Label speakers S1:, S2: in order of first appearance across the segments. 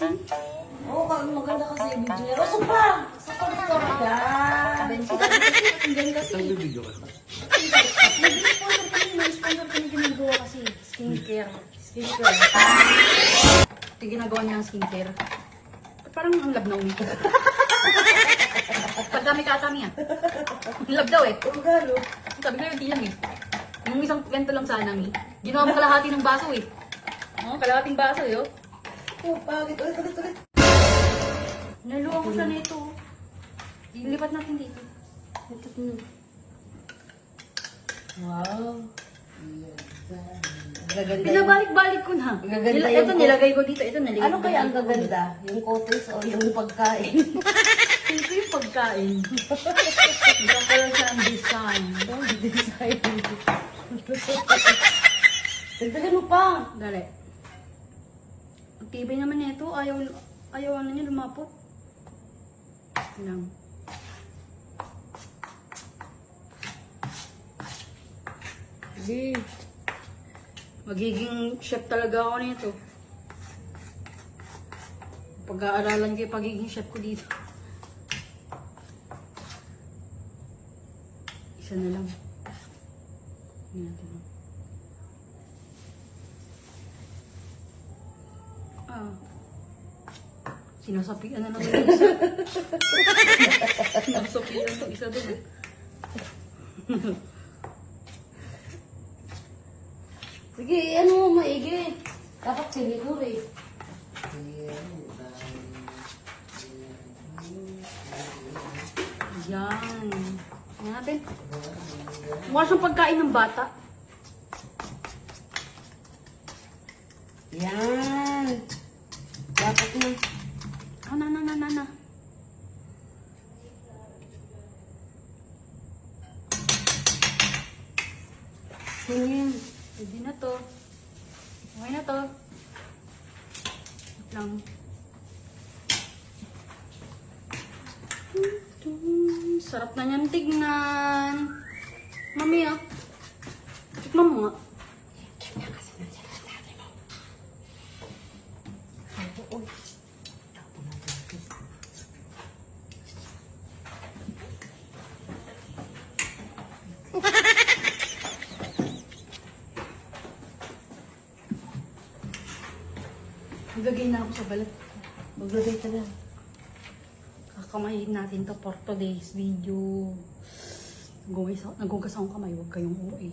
S1: kasi.
S2: Oo, maganda kasi yung video niya. Roso pa! Sa pagkito ka yan.
S1: Bensi dati kasi, tinggan kasi.
S3: Nagbibideo ka.
S1: Nag-sponsor kami ginagawa kasi. Skincare.
S2: Skincare.
S1: Ito ginagawa niya ng skincare. Parang ang lab na umito. Pagdami katami ah. Ang lab daw eh.
S2: Ang galo.
S1: Sabi ko yung tiyang eh. Yung isang ganito lang sana mi. Ginawa mo kalahati ng baso eh. Oh, kalahating baso eh oh.
S2: Oh, pagit. Ulit.
S1: Naluwa ko siya nito. Ilipat natin dito.
S2: Wow. Gaganda.
S1: Pinabalik-balik ko na.
S2: Gaganda
S1: Ito
S2: yung-
S1: nilagay ko dito. Ito nilagay
S2: Ano
S1: ko
S2: kaya ang
S1: dito.
S2: gaganda? Yung kotes o yung pagkain?
S1: Ito yung pagkain. Bigyan ko lang siya ng design.
S2: Oh, design. Dagdagan mo pa.
S1: Dali. Ang tibay naman nito. Ayaw ano niya lumapot. Ito lang. Sige. Magiging chef talaga ako nito. Pag-aaralan ko yung pagiging chef ko dito. Isa na lang. Hindi natin. Ah. Sinasapian na naman yung isa. Sinasapian to isa doon.
S2: Sige, ano mo maigi. Dapat siniguro eh.
S1: Yan. Tingnan natin. Mukha siyang pagkain ng bata.
S2: Yan. Dapat na.
S1: Ah, na.
S2: Tingin.
S1: Pwede na to. Okay na to. Wait lang. Sarap na niyan tignan. Mami ah. Tikman mo nga. Maglagay na ako sa balat.
S2: Maglagay ka na.
S1: Kakamayin natin to for today's video. Nagugas akong kamay, huwag kayong OA.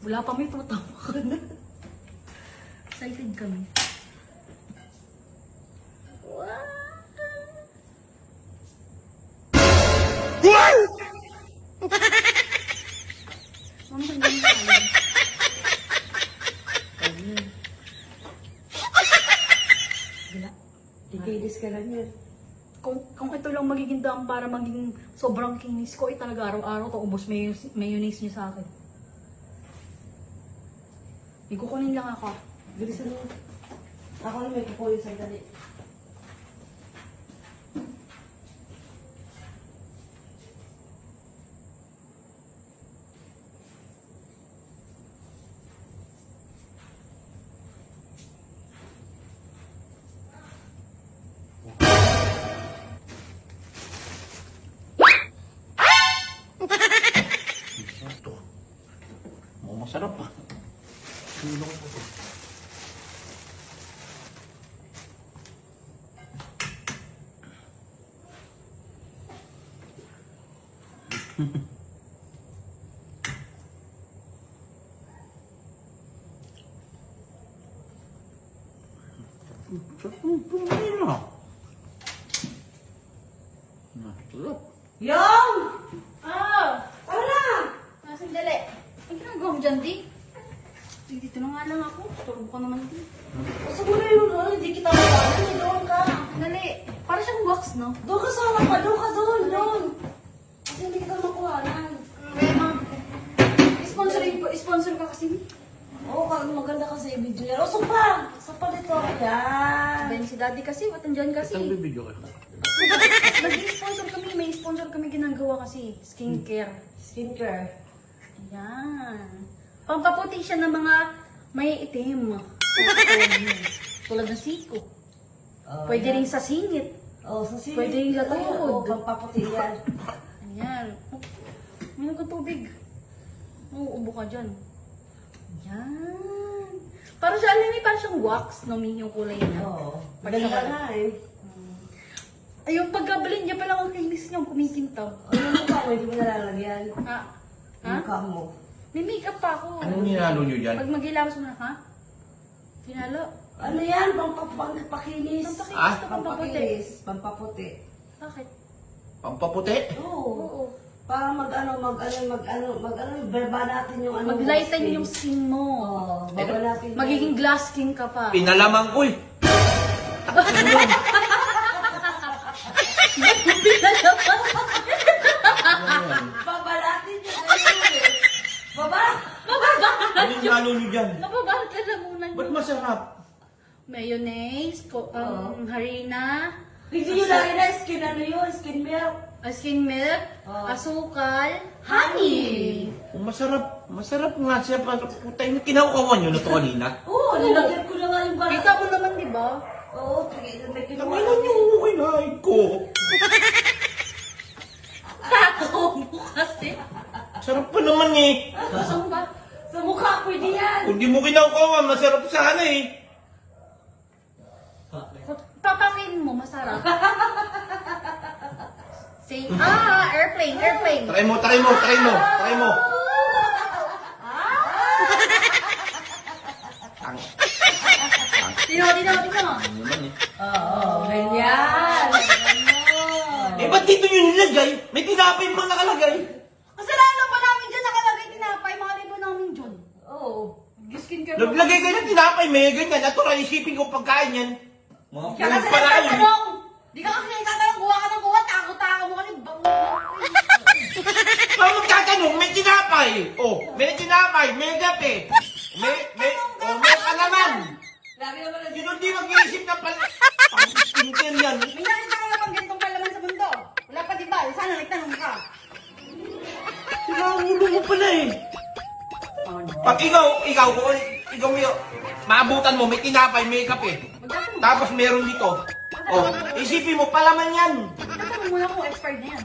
S1: Wala pa may tutawa ka na. Excited kami. Mami, saan ganun tayo? Gila.
S2: Tigilis ka lang yun.
S1: Kung ito lang magiging daan para maging sobrang kinis ko, talaga araw-araw to ubos mayonnaise niya sa akin. May kukunin lang ako.
S2: Bilisan mo. Ako na may kukunin sa dali.
S3: Ito. Mukhang masarap ah. Sino ko po. Sarap.
S2: Yung!
S1: Ah!
S2: Tara na!
S1: Sandali. Ang ginagawa mo dyan, di? Dito na nga lang ako. Turbo ka naman din.
S2: Basta mo na yun, oh. Hindi kita makakalala. Doon ka.
S1: Dali. Para siyang wax, no?
S2: Doon ka sa harap pa. Doon ka doon. Kasi hindi kita makuhanan.
S1: Kaya ma, sponsor ka kasi.
S2: Oo, maganda kasi yung video niya. Roso pa! Sa palito. Yan.
S1: Ben si daddy kasi, ba't andyan kasi?
S3: Nagbibideo ka.
S1: Nag-sponsor kami, may sponsor kami ginagawa kasi. Skincare.
S2: Skincare.
S1: Ayan. Pampaputi siya ng mga May itim. Tulad ng siko. Pwede rin sa singit.
S2: Sa sili.
S1: Pwede rin sa tuhod.
S2: Pampaputi yan.
S1: Ayan. Minom ka tubig. Uubo ka dyan. Ayan. Parang siya, alam niyo, parang siyang wax, no? Yung kulay niya.
S2: Oo.
S1: Pag
S2: Ganda
S1: sa-
S2: nga eh.
S1: Ay, yung pagkabalin niya pala ang kinis niya, kumikintaw.
S2: Ano mo ba? Hindi mo nalalagyan.
S1: Ha? Ha?
S2: Mukha mo.
S1: May makeup pa ako.
S3: Anong ninalo nyo dyan?
S1: Pag mag-ilamos mo na, ha? Tinalo.
S2: Ano yan? Pampakinis.
S1: Pampakinis
S3: Ah?
S1: to, pampaputi.
S2: Pampakinis. Pampaputi.
S1: Bakit?
S3: Pampaputi?
S2: Oo.
S1: Oo.
S2: Para baba natin yung ano.
S1: Mag-lighten yung skin mo.
S2: Oo, baba natin.
S1: Magiging glass skin ka pa.
S3: Pinalamang ko eh. Taksin yun.
S2: Baba natin yung ano eh. Baba!
S3: Anong ninalo nyo dyan?
S1: Mababahal ka na muna.
S3: Ba't masarap?
S1: Mayonnaise, harina,
S2: Hindi nyo lagi na skin ano yun, skin milk.
S1: skin milk,
S2: Oo.
S1: asukal, honey.
S3: Oh, masarap. Masarap nga siya. Putay na kinaukawan nyo na to kanina.
S2: Oo, nilagyan ko na nga yung bara.
S1: Kita mo naman, di ba?
S2: Oo, may kinuha.
S3: Tanginan nyo, kinain ko.
S1: Tatawa mo kasi.
S3: Sarap pa naman eh.
S1: Gusto mo ba?
S2: Sa mukha, pwede yan.
S3: Kung di mo kinaukawan, masarap sana eh.
S1: Papakin mo, masarap. Say, airplane, airplane.
S3: Try mo, try mo, try mo, try mo. Ang...
S1: Tino.
S3: Ano naman eh.
S2: Oo, ganyan.
S3: Eh, ba't dito nyo nilagay? May tinapay pang nakalagay.
S1: Kasalanan pa namin dyan, nakalagay tinapay, mga libo namin dyan.
S2: Oo.
S1: Giskin ka
S3: Naglagay kayo ng tinapay, may ganyan. Natural, isipin ko pagkain yan. Mga
S1: Kaya
S3: food
S1: kasi
S3: pala yun.
S1: nagtatanong. Di ka kasi nagtatanong, kuha ka ng kuha, tako-tako mo kasi bango.
S3: Parang magtatanong, may tinapay. Oh, may tinapay, may gape. May palaman.
S2: Lagi naman na
S3: Yun hindi mag-iisip ng pang-skinker yan.
S1: May nakita ka na bang ganitong palaman sa mundo? Wala pa di ba? Sana nagtanong ka.
S3: Sira ang ulo mo pala eh. Pag ikaw, maabutan mo, may tinapay, may kape.
S1: Magtatanong.
S3: Tapos meron dito. Oh, isipin mo, palaman yan.
S1: Magtatanong muna kung expired na yan.